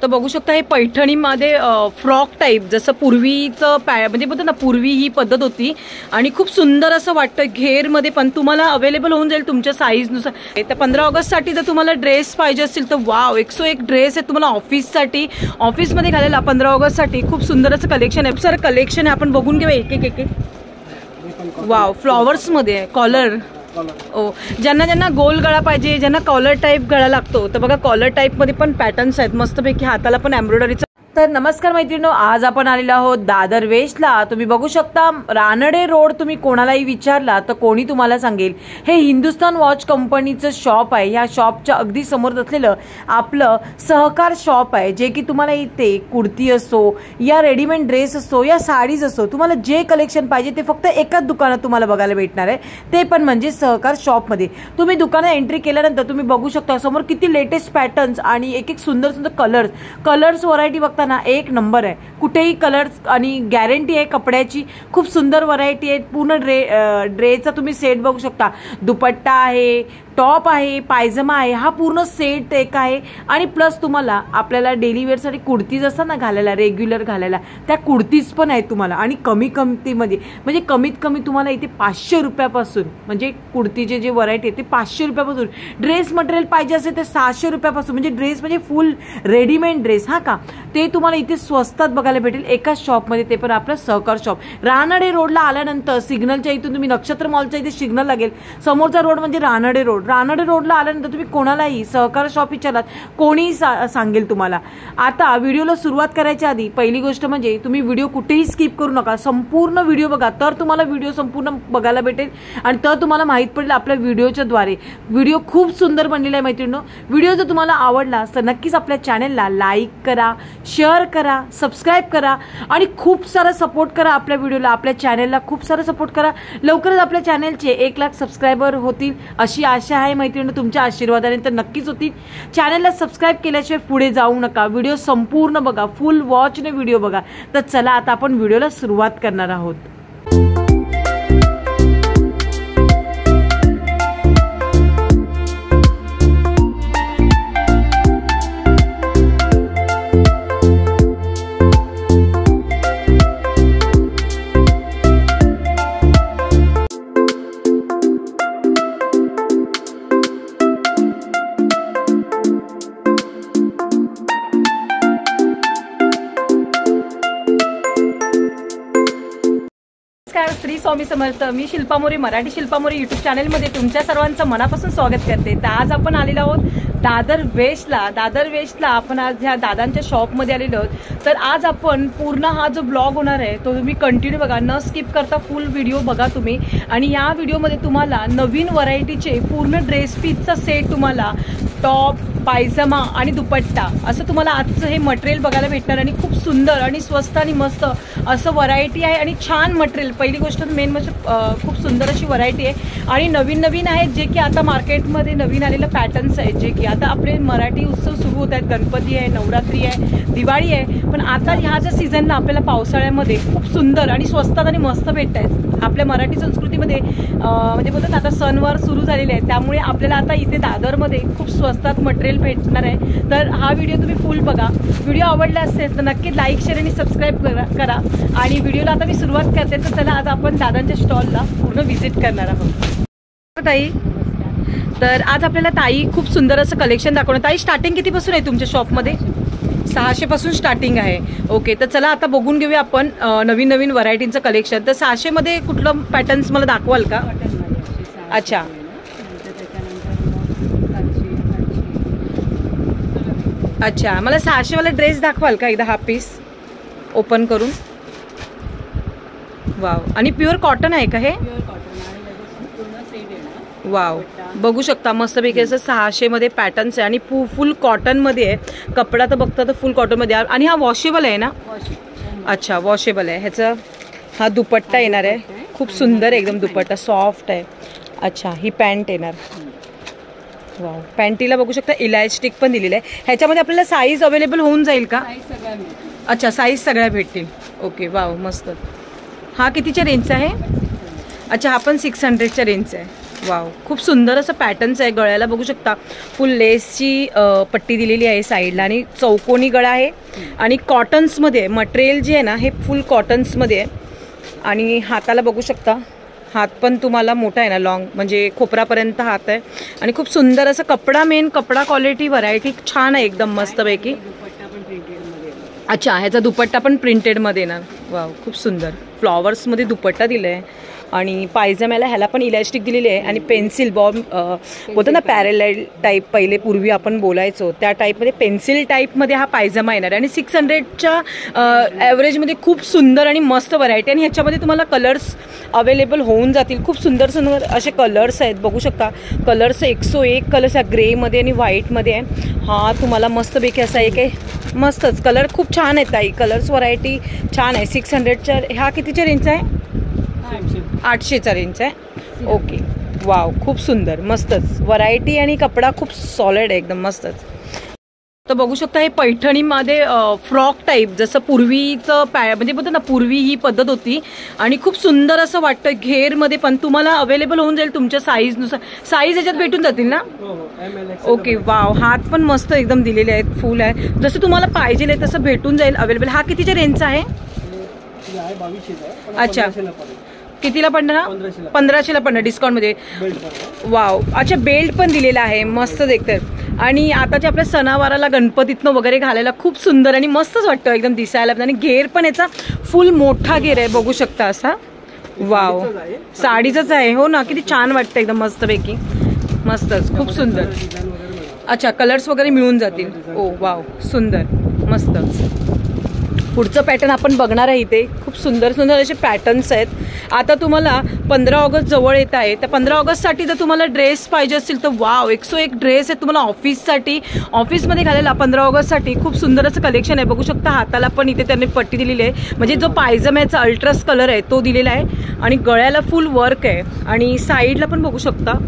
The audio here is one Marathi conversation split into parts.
तर बघू शकता हे पैठणीमध्ये फ्रॉक टाईप जसं पूर्वीचं म्हणजे बोलतो ना पूर्वी ही पद्धत होती आणि खूप सुंदर असं वाटतं घेरमध्ये पण तुम्हाला अवेलेबल होऊन जाईल तुमच्या साईजनुसार. तर 15 ऑगस्टसाठी जर तुम्हाला ड्रेस पाहिजे असतील तर वाव 101 ड्रेस आहे तुम्हाला ऑफिससाठी ऑफिसमध्ये घालायला 15 ऑगस्टसाठी खूप सुंदर असं कलेक्शन आहे. सर कलेक्शन आहे आपण बघून घेऊया एक एक वाव फ्लॉवर्समध्ये आहे कॉलर. ओ ज्यांना ज्यांना गोल गळा पाहिजे ज्यांना कॉलर टाईप गळा लागतो तर बघा कॉलर टाईपमध्ये पण पॅटर्न्स आहेत मस्तपैकी हाताला पण एम्ब्रॉयडरीचं. तर नमस्कार मैत्रिणींनो, आज आपण आलेलो आहोत दादर वेस्टला. तुम्ही बघू शकता रानडे रोड. तुम्ही कोणालाही विचारला तर कोणी तुम्हाला सांगेल हे हिंदुस्तान वॉच कंपनीचं शॉप आहे. ह्या शॉपच्या अगदी समोर असलेलं आपलं सहकार शॉप आहे जे की तुम्हाला इथे कुर्ती असो या रेडीमेड ड्रेस असो या साडीज असो तुम्हाला जे कलेक्शन पाहिजे ते फक्त एकाच दुकानात तुम्हाला बघायला भेटणार आहे, ते पण म्हणजे सहकार शॉपमध्ये. तुम्ही दुकानात एंट्री केल्यानंतर तुम्ही बघू शकता समोर किती लेटेस्ट पॅटर्न्स आणि एक एक सुंदर सुंदर कलर्स व्हरायटी बघता ना एक नंबर आहे. कुठेही कलर्स आणि गॅरंटी आहे कपड्याची. खूप सुंदर व्हरायटी आहे. पूर्ण ड्रेसचा तुम्ही सेट बघू शकता. दुपट्टा आहे, टॉप आहे, पायजमा आहे, हा पूर्ण सेट एक आहे. आणि प्लस तुम्हाला आपल्याला डेली वेअरसाठी कुर्तीज असतात ना घालायला रेग्युलर घालायला त्या कुर्तीज पण आहेत तुम्हाला आणि कमी किमतीमध्ये म्हणजे कमीत कमी तुम्हाला इथे 500 रुपयापासून म्हणजे कुर्तीचे जे व्हरायटी आहे ते 500 रुपयापासून. ड्रेस मटेरियल पाहिजे असेल तर 600 रुपयापासून म्हणजे ड्रेस म्हणजे फुल रेडीमेड ड्रेस हा का ते तुम्हाला इथे स्वस्तात बघायला भेटेल एकाच शॉपमध्ये, ते पण आपलं सहकार शॉप. रानडे रोडला आल्यानंतर सिग्नलच्या इथून तुम्ही नक्षत्र मॉलच्या इथे सिग्नल लागेल समोरचा रोड म्हणजे रानडे रोड. रानडे रोडला आल्यानंतर तुम्ही कोणालाही सहकार शॉप विचारलात कोणीही सांगेल तुम्हाला. आता व्हिडिओला सुरुवात करायच्या आधी पहिली गोष्ट म्हणजे तुम्ही व्हिडिओ कुठेही स्किप करू नका, संपूर्ण व्हिडिओ बघा तर तुम्हाला व्हिडिओ संपूर्ण बघायला भेटेल आणि तर तुम्हाला माहित पडेल आपल्या व्हिडिओच्या द्वारे. व्हिडिओ खूप सुंदर बनलेला आहे मैत्रिणींनो. व्हिडिओ जर तुम्हाला आवडला तर नक्कीच आपल्या चॅनलला लाईक करा, शेअर करा, सबस्क्राईब करा आणि खूप सारा सपोर्ट करा आपल्या व्हिडिओला, आपल्या चॅनलला खूप सारा सपोर्ट करा. लवकरच आपल्या चॅनलचे 1 लाख सबस्क्रायबर होतील अशी आशा आहे मैत्रिणी. तुमच्या आशीर्वादाने तर नक्कीच होतील. चॅनलला सबस्क्राईब केल्याशिवाय पुढे जाऊ नका. व्हिडिओ संपूर्ण बघा, फुल वॉचने व्हिडिओ बघा. तर चला आता आपण व्हिडिओला सुरुवात करणार आहोत. श्री स्वामी समर्थ. मी शिल्पा मोरे, मराठी शिल्पा मोरे युट्यूब चॅनलमध्ये तुमच्या सर्वांचं मनापासून स्वागत करते. तर आज आपण आलेलो आहोत दादर वेस्टला. दादर वेस्टला आपण आज ह्या दादांच्या शॉपमध्ये आलेलो आहोत. तर आज आपण पूर्ण हा जो ब्लॉग होणार आहे तो तुम्ही कंटिन्यू बघा, न स्किप करता फुल व्हिडिओ बघा तुम्ही. आणि या व्हिडिओमध्ये तुम्हाला नवीन व्हरायटीचे पूर्ण ड्रेस पीसचा सेट तुम्हाला टॉप, पायजमा आणि दुपट्टा असं तुम्हाला आजचं हे मटेरियल बघायला भेटणार आणि खूप सुंदर आणि स्वस्त आणि मस्त असं व्हरायटी आहे आणि छान मटेरियल. पहिली गोष्ट मेन म्हणजे खूप सुंदर अशी व्हरायटी आहे आणि नवीन नवीन आहेत जे की आता मार्केटमध्ये नवीन आलेलं पॅटर्न्स आहेत जे की आता आपले मराठी उत्सव सुरू होत आहेत. गणपती आहे, नवरात्री आहे, दिवाळी आहे, पण आता ह्या ज्या सीझनला आपल्याला पावसाळ्यामध्ये खूप सुंदर आणि स्वस्तात आणि मस्त भेटत आहेत. आपल्या मराठी संस्कृतीमध्ये म्हणजे बोलतात आता सणवार सुरू झालेले आहेत त्यामुळे आपल्याला आता इथे दादरमध्ये खूप स्वस्तात मटेरियल भेटणार आहे. तर हा व्हिडिओ तुम्ही फुल बघा. व्हिडिओ आवडला असेल तर नक्की लाईक, शेअर आणि सबस्क्राईब करा. आणि व्हिडिओला आता मी सुरुवात करते. तर चला आता आपण दादांच्या स्टॉलला पूर्ण व्हिजिट करणार आहोत. ताई, तर आज आपल्याला ताई खूप सुंदर असं कलेक्शन दाखवणार. ताई स्टार्टिंग कितीपासून आहे तुमच्या शॉपमध्ये? 600 पासून स्टार्टिंग आहे. ओके, तर चला आता बघून घेऊया आपण नवीन नवीन व्हरायटींचं कलेक्शन. तर 600 मध्ये कुठलं पॅटर्न्स मला दाखवाल का? अच्छा अच्छा, मला 600 वाला ड्रेस दाखवाल का एकदा हा पीस ओपन करून? वाव, आणि प्युअर कॉटन आहे का हे? वाव, बघू शकता मस्तपैकी असं 600 मध्ये पॅटर्न्स आहे आणि फुल कॉटन मध्ये आहे. कपडा तर बघता तर फुल कॉटन मध्ये आहे आणि हा वॉशेबल आहे ना? अच्छा, वॉशेबल आहे. ह्याचा हा दुपट्टा येणार आहे. खूप सुंदर एकदम दुपट्टा, सॉफ्ट आहे. अच्छा, ही पॅन्ट येणार. वाव, पॅन्टीला बघू शकता इलास्टिक पण दिलेलं आहे. ह्याच्यामध्ये आपल्याला साईज अवेलेबल होऊन जाईल का? अच्छा, साईज सगळ्या भेटतील. ओके, वाव मस्त. हा कितीच्या रेंजचा आहे? अच्छा, हा पण 600च्या रेंजचा आहे. वाव, खूप सुंदर असं पॅटर्न्स आहे. गळ्याला बघू शकता फुल लेसची पट्टी दिलेली आहे साईडला आणि चौकोनी गळा आहे आणि कॉटन्समध्ये आहे. मटेरियल जे आहे ना हे फुल कॉटन्समध्ये आहे. आणि हाताला बघू शकता, हात पण तुम्हाला मोठा आहे ना, लॉंग म्हणजे खोपरापर्यंत हात आहे. आणि खूप सुंदर असं कपडा, मेन कपडा क्वालिटी व्हरायटी छान आहे एकदम मस्तपैकी. अच्छा, ह्याचा दुपट्टा पण प्रिंटेडमध्ये येणार. वाव, खूप सुंदर फ्लॉवर्समध्ये दुपट्टा दिला आहे. आणि पायजम्याला ह्याला पण इलॅस्टिक दिलेली आहे आणि पेन्सिल बॉम्ब बोलतो ना पॅरेलाइड टाईप, पहिले पूर्वी आपण बोलायचो त्या टाईपमध्ये पेन्सिल टाईपमध्ये हा पायजमा येणार आहे. आणि 600च्या ॲव्हरेजमध्ये खूप सुंदर आणि मस्त व्हरायटी. आणि ह्याच्यामध्ये तुम्हाला कलर्स अवेलेबल होऊन जातील. खूप सुंदर सुंदर असे कलर्स आहेत, बघू शकता. कलर्स 101 कलर्स आहे, ग्रेमध्ये आणि व्हाईटमध्ये आहे. हा तुम्हाला मस्तपैकी असा एक आहे, मस्तच कलर खूप छान आहेत ताई. कलर्स व्हरायटी छान आहे. 600च्या ह्या कितीच्या रेंजचा आहे? 800चा रेंज आहे. ओके, वाव, खूप सुंदर मस्तच व्हरायटी आणि कपडा खूप सॉलिड आहे एकदम मस्तच. तर बघू शकता हे पैठणीमध्ये फ्रॉक टाईप, जसं पूर्वीचं म्हणजे बोलतो ना पूर्वी ही पद्धत होती. आणि खूप सुंदर असं वाटतं. घेरमध्ये पण तुम्हाला अवेलेबल होऊन जाईल तुमच्या साईजनुसार. साईज याच्यात भेटून जातील ना? ओके, वाव, हात पण मस्त एकदम दिलेले आहेत, फुल आहे. जसं तुम्हाला पाहिजे तसं भेटून जाईल अवेलेबल. हा कितीच्या रेंजचा आहे? अच्छा, कितीला पडणार? 1500ला पडणार डिस्काउंटमध्ये. वाव, अच्छा, बेल्ट पण दिलेला आहे, मस्त देखतात. आणि आताच्या आपल्या सणावाराला गणपतीतनं वगैरे घालायला खूप सुंदर आणि मस्तच वाटतं एकदम दिसायला. आणि घेर पण याचा फुल मोठा घेर आहे, बघू शकता असा. वाव, साडीचाच आहे. हो ना, किती छान वाटतं एकदम मस्तपैकी, मस्तच, खूप सुंदर. अच्छा, कलर्स वगैरे मिळून जातील. ओ वाव, सुंदर मस्तच. पुढचं पॅटर्न आपण बघणार आहे. इथे खूप सुंदर सुंदर असे पॅटर्न्स आहेत. आता तुम्हाला 15 ऑगस्ट जवळ येत आहे, तर 15 ऑगस्टसाठी जर तुम्हाला ड्रेस पाहिजे असतील तर वाव, 101 ड्रेस आहेत तुम्हाला ऑफिससाठी, ऑफिसमध्ये घालायला 15 ऑगस्टसाठी. खूप सुंदर असं कलेक्शन आहे, बघू शकता. हाताला पण इथे त्यांनी पट्टी दिलेली आहे, म्हणजे जो पायजम्याचा अल्ट्रस कलर आहे तो दिलेला आहे. आणि गळ्याला फुल वर्क आहे. आणि साईडला पण बघू शकता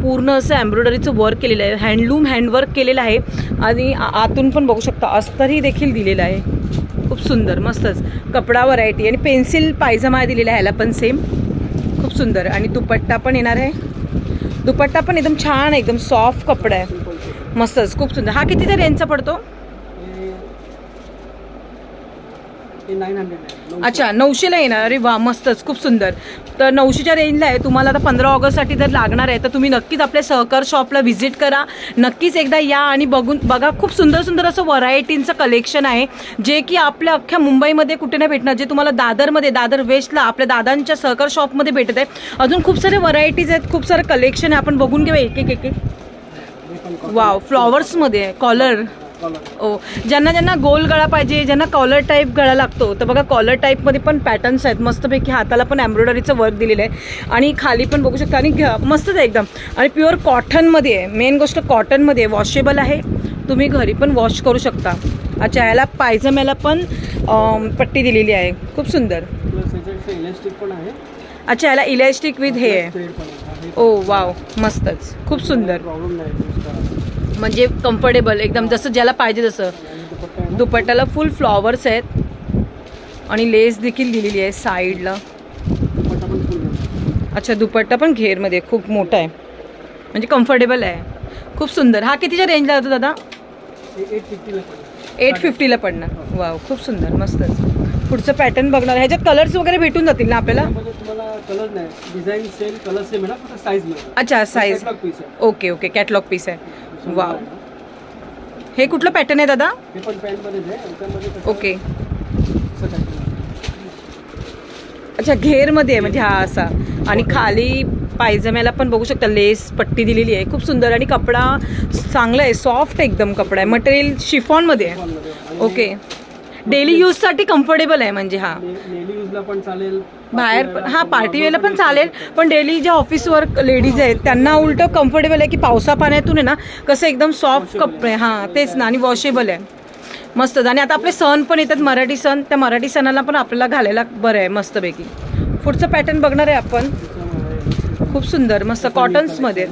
पूर्ण असं एम्ब्रॉयडरीचं वर्क केलेलं आहे, हँडलूम हँडवर्क केलेलं आहे. आणि आतून पण बघू शकता अस्तरही देखील दिलेलं आहे. खूप सुंदर मस्तच कपडा व्हरायटी. आणि पेन्सिल पायजमा दिलेला आहे ह्याला पण सेम, खूप सुंदर. आणि दुपट्टा पण येणार आहे. दुपट्टा पण एकदम छान, एकदम सॉफ्ट कपडा आहे, मस्तच, खूप सुंदर. हा कितीचा रेंजचा पडतो? अच्छा, 900ला येणार. अरे वा, मस्तच, खूप सुंदर. तर 900च्या रेंजला आहे. तुम्हाला आता 15 ऑगस्टसाठी जर लागणार आहे तर तुम्ही नक्कीच आपल्या सहकार शॉपला व्हिजिट करा, नक्कीच एकदा या आणि बघा. खूप सुंदर सुंदर असं व्हरायटींचं कलेक्शन आहे, जे की आपल्या अख्ख्या मुंबईमध्ये कुठे नाही भेटणार, जे तुम्हाला दादरमध्ये, दादर वेस्टला आपल्या दादांच्या सहकार शॉपमध्ये भेटत आहे. अजून खूप सारे व्हरायटीज आहेत, खूप सारं कलेक्शन आहे. आपण बघून घेऊया एक एक. वाव, फ्लॉवर्समध्ये आहे, कॉलर. ओ, ज्यांना गोल गळा पाहिजे, ज्यांना कॉलर टाईप गळा लागतो, तर बघा कॉलर टाईपमध्ये पण पॅटर्न्स आहेत मस्तपैकी. हाताला पण एम्ब्रॉयडरीचं वर्क दिलेलं आहे आणि खाली पण बघू शकता. आणि मस्तच आहे एकदम. आणि प्युअर कॉटनमध्ये आहे, मेन गोष्ट कॉटनमध्ये आहे, वॉशेबल आहे, तुम्ही घरी पण वॉश करू शकता. अच्छा, याला पायजम्याला पण पट्टी दिलेली आहे, खूप सुंदर. अच्छा, याला इलॅस्टिक विथ हे आहे. ओ वाव, मस्तच, खूप सुंदर, म्हणजे कम्फर्टेबल एकदम, जसं ज्याला पाहिजे तसं. दुपट्ट्याला फुल फ्लॉवर्स आहेत आणि लेस देखील दिलेली आहे साईडला. अच्छा, दुपट्टा पण घेरमध्ये खूप मोठा आहे, म्हणजे कम्फर्टेबल आहे, खूप सुंदर. हा कितीच्या रेंजला होतो दादा? 850ला पडणार. वाव, खूप सुंदर, मस्तच. पुढचं पॅटर्न बघणार. ह्याच्यात कलर्स वगैरे भेटून जातील ना आपल्याला? अच्छा, size. Okay okay, catalogue piece आहे. वाव, हे कुठलं पॅटर्न आहे दादा? ओके, अच्छा, घेरमध्ये आहे म्हणजे हा असा. आणि खाली पायजम्याला पण बघू शकता लेस पट्टी दिलेली आहे, खूप सुंदर. आणि कपडा चांगला आहे, सॉफ्ट एकदम कपडा आहे. मटेरियल शिफॉनमध्ये आहे. ओके, डेली यूजसाठी कम्फर्टेबल आहे, म्हणजे हा पण चालेल, बाहेर हा पार्टी वेळेला पण चालेल, पण डेली ज्या ऑफिस वर्क लेडीज आहेत त्यांना उलट कम्फर्टेबल आहे की पावसा पाण्यातून आहे ना कसं एकदम सॉफ्ट कपडे. हां, तेच ना. आणि वॉशेबल आहे, मस्तच. आणि आता आपले सण पण येतात, मराठी सण, त्या मराठी सणाला पण आपल्याला घालायला बरं आहे मस्तपैकी. पुढचं पॅटर्न बघणार आहे आपण. खूप सुंदर, मस्त कॉटन्समध्ये.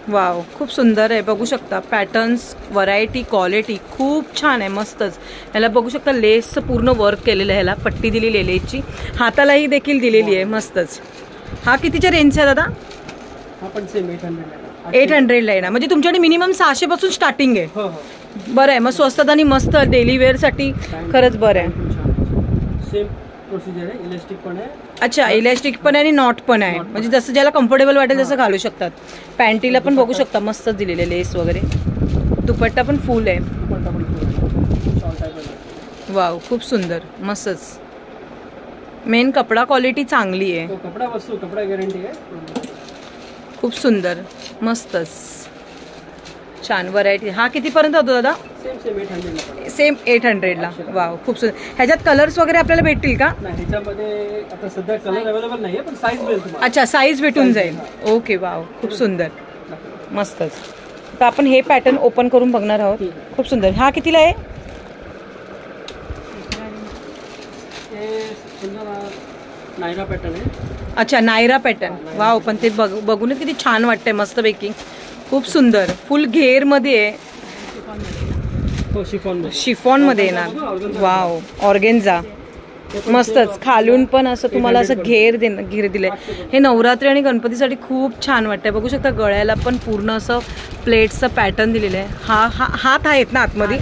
वाव, खूप सुंदर आहे, बघू शकता. पॅटर्न्स, व्हरायटी, क्वालिटी खूप छान आहे, मस्तच. ह्याला बघू शकता लेसचं पूर्ण वर्क केलेलं आहे, ह्याला पट्टी दिलेली आहे लेसची. हातालाही देखील दिलेली आहे, मस्तच. हा कितीच्या रेंजचा आहे दादा? हा पण सेम 800 800 ला आहे ना, म्हणजे तुमच्याकडे मिनिमम 600 पासून स्टार्टिंग आहे. हो हो बरं आहे, मग स्वस्तात आणि मस्त डेली वेअर साठी खरंच बरं आहे. सेम प्रोसिजर आहे, इलास्टिक पण आहे. अच्छा, इलास्टिक पण आहे आणि नॉट पण आहे, म्हणजे जसं ज्याला कम्फर्टेबल वाटेल तसं घालू शकतात. पॅन्टीला पण बघू शकता मस्त दिलेले लेस वगैरे. दुपट्टा पण फुल आहे. वाव, खूप सुंदर, मस्तच. मेन कपडा क्वालिटी चांगली आहे. कपडा वस्तू, कपडा गॅरंटी आहे. खूप सुंदर, मस्तच छान व्हरायटी. हा कितीपर्यंत होतो दादा? सेम 800 ला. वाव, खूप सुंदर. ह्याच्यात कलर्स वगैरे आपल्याला भेटतील का? ह्याच्यामध्ये आता सध्या कलर अवेलेबल नाहीये, पण साईज मिळेल तुम्हाला. अच्छा, साईज भेटून जाईल. ओके, वाव, खूप सुंदर, मस्तच. तर आपण हे पॅटर्न ओपन करून बघणार आहोत. खूप सुंदर. हा कितीला आहे? नायरा पॅटर्न आहे. अच्छा, नायरा पॅटर्न. वाव, पण ते बघूनच किती छान वाटतंय, मस्तपैकी. खूप सुंदर, फुल घेर मध्ये आहे. शिफॉन मध्ये येणार. वाव, ऑर्गेन्झा, मस्तच. खालून पण असं तुम्हाला असं घेर दिलंय. हे नवरात्री आणि गणपतीसाठी खूप छान वाटतंय. बघू शकता गळ्याला पण पूर्ण असं प्लेट्सचं पॅटर्न दिलेलं आहे. हात आहेत ना आतमध्ये?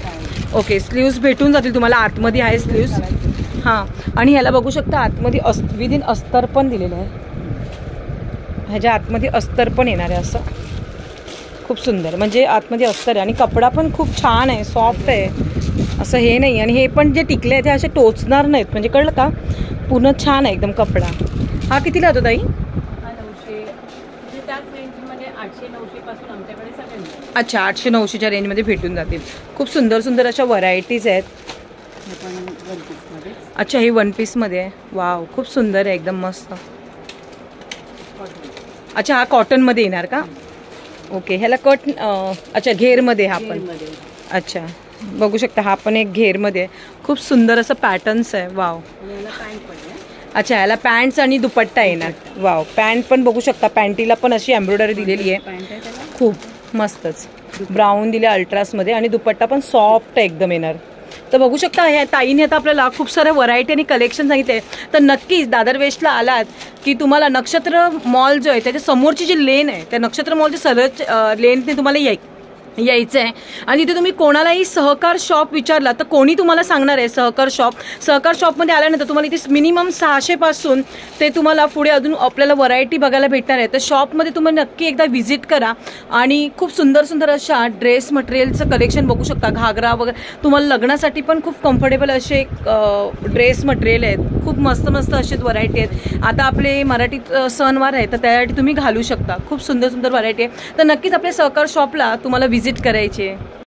ओके, स्लीव्स भेटून जातील तुम्हाला. आतमध्ये आहे स्लीव्स. हां, आणि ह्याला बघू शकता आतमध्ये विदिन अस्तर पण दिलेलं आहे. ह्याच्या आतमध्ये अस्तर पण येणार आहे. असं खूप सुंदर, म्हणजे आतमध्ये अस्तर आहे आणि कपडा पण खूप छान आहे, सॉफ्ट आहे, असं हे नाही. आणि हे पण जे टिकले आहेत ते असे टोचणार नाहीत, म्हणजे कळलं का? पूर्ण छान आहे एकदम कपडा. हा कितीला होतो ताई? 900. त्याच रेंजमध्ये 800-900 पासून आमच्याकडे सगळे. अच्छा, 800-900च्या रेंजमध्ये भेटून जातील. खूप सुंदर सुंदर अशा व्हरायटीज आहेत. अच्छा, हे वन पीसमध्ये आहे. वाव, खूप सुंदर आहे, एकदम मस्त. अच्छा, हा कॉटनमध्ये येणार का? ओके, ह्याला कट. अच्छा, घेरमध्ये हा पण. अच्छा, बघू शकता हा पण एक घेरमध्ये आहे. खूप सुंदर असं पॅटर्न्स आहे. वाव. अच्छा, याला पॅन्ट्स आणि दुपट्टा येणार. वाव, पॅन्ट पण बघू शकता. पॅन्टीला पण अशी एम्ब्रॉयडरी दिलेली आहे. खूप मस्तच. ब्राऊन दिले अल्ट्रासमध्ये आणि दुपट्टा पण सॉफ्ट एकदम येणार. तर बघू शकता ह्या ताईने आता आपल्याला खूप साऱ्या व्हरायटी आणि कलेक्शन सांगितले. तर नक्कीच दादर वेस्टला आलात की तुम्हाला नक्षत्र मॉल जो आहे त्याच्या समोरची जी लेन आहे त्या नक्षत्र मॉलच्या सरळ लेनने तुम्हाला यायचं आहे. आणि तिथे तुम्ही कोणालाही सहकार शॉप विचारला तर कोणी तुम्हाला सांगणार आहे सहकार शॉपमध्ये आल्यानंतर तुम्हाला इथे मिनिमम 600 पासून ते तुम्हाला पुढे अजून आपल्याला व्हरायटी बघायला भेटणार आहे. तर शॉपमध्ये तुम्ही नक्की एकदा व्हिजिट करा आणि खूप सुंदर सुंदर अशा ड्रेस मटेरियलचं कलेक्शन बघू शकता. घागरा वगैरे तुम्हाला लग्नासाठी पण खूप कम्फर्टेबल असे ड्रेस मटेरियल आहेत. खूप मस्त मस्त असेच व्हरायटी आहेत. आता आपले मराठीत सणवार आहे तर त्यासाठी तुम्ही घालू शकता. खूप सुंदर सुंदर व्हरायटी आहे. तर नक्कीच आपल्या सहकार शॉपला तुम्हाला व्हिजिट करायची आहे.